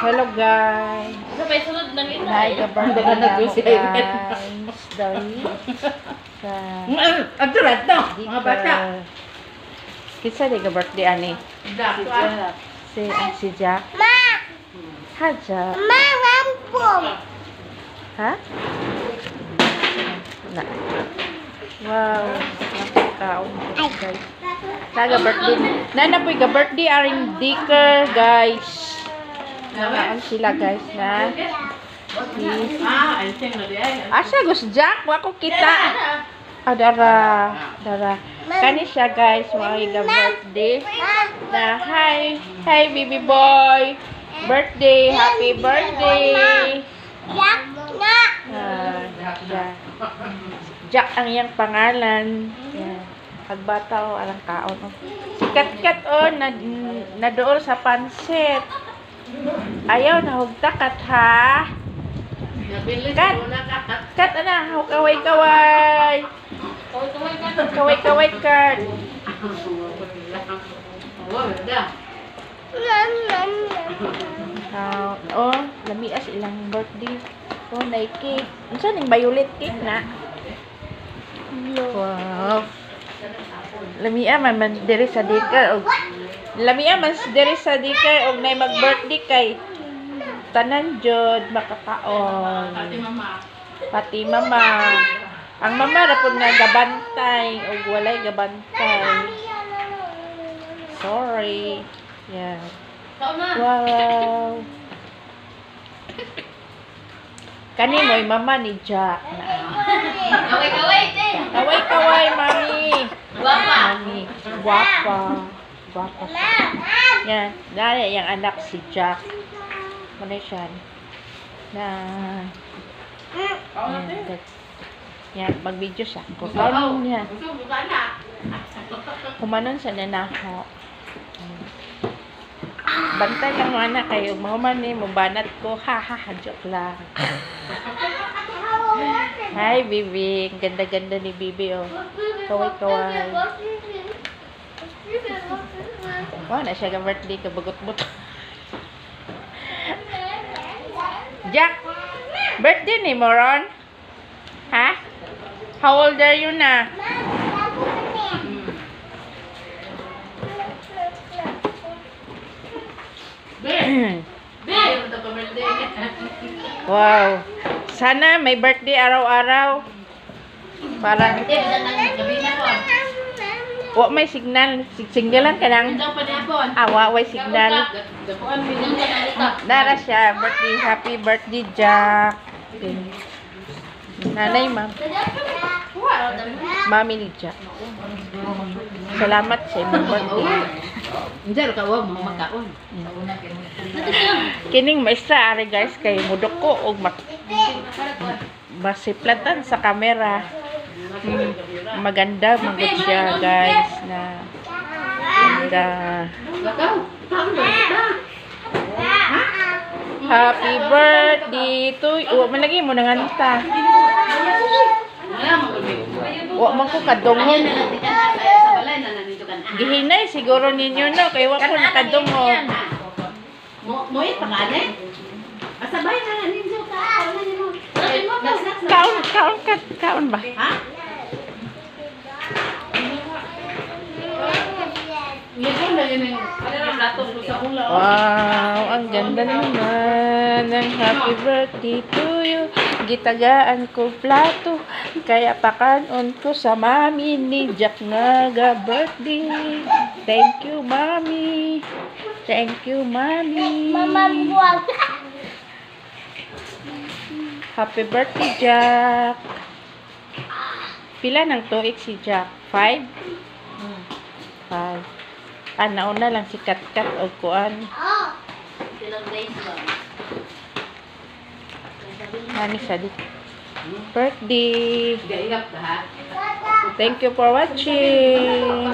Hello guys. Sabay sunod ng ito. Hi, birthday na ako guys. Dali. Sa Agdurat no, mga bata. Kisa di ka birthday ani? Si Jack. Ma! Ha, Jack. Ma, rampong! Ha? Na. Wow. Nakakaon ko guys. Taga birthday. Nana po ka birthday aring diker guys. Nakaon sila guys na. Asa gus Jack, wa ko kita. Ah, dara. Kani siya guys, mga birthday. Na hi baby boy. Birthday, happy birthday. Jack na! Jack ang iyang pangalan. Yan. Pagbata o alang kaon. Sikat-kat na dool sa pansit. Ayaw na hugtakat ha. Kat ana, kaway-kaway. Kaway-kaway kat. Lamias ilang birthday. Cake. Unsa ning violet cake na? Wow. Lamia man diri sa daycare og lamia man diri sa daycare og nay mag-birthday kay tanan jud makakaon. Pati mama. Ang mama ra pud nga gabantay og walay gabantay. Sorry. Yeah. Wow. Kani mo'y mama ni Jack na. Kaway-kaway, te. Kaway-kaway, mami. Guwapa. Mami. Guwapa. Guwapa siya. Yan. Dahil yung anak si Jack. Ano siya? Na. Yan. Mag-video siya. Kumanon niya. Kumanon sa nanaho. Bantay lang mo anak kayo. Mahuman ni mo banat ko. Ha. Joke lang. Hi, Bibi. Ganda-ganda ni Bibi, oh. Kaway-kaway. Wow, na siya ka-birthday ka. Bagot-buto. Jack, birthday ni mo, Ron? Ha? How old are you na? Wow. Sana may birthday araw-araw. Para wa may signal. Signalan ka lang. Wa may signal. Dara siya. Birthday. Happy birthday, Jack. Nanay, ma'am. Mami ni Jack. Salamat sa imong birthday. Diyan ka wa mo makaon. Kining maestra ari guys kay mudok ko og masiplatan sa kamera. Maganda magud siya guys na ganda. Happy birthday to you. Malagi mo nanganta. Wa man ko kadungog. Gihinay siguro ninyo no kay wa ko nakadungog. Mo'y pangalan. Asabay na ninyo ka. Kaon ba? Ha? Wow, ang ganda naman ng happy birthday to you. Gitagaan ko plato, kaya pakanon ko sa mami ni Jack nga birthday. Thank you, mami. Thank you, mami. Mama buwag! Happy birthday, Jack. Pila ng tuig si Jack? 5? 5. Nauna lang si Kat-Kat o kuan. Nani sa di birthday. Thank you for watching.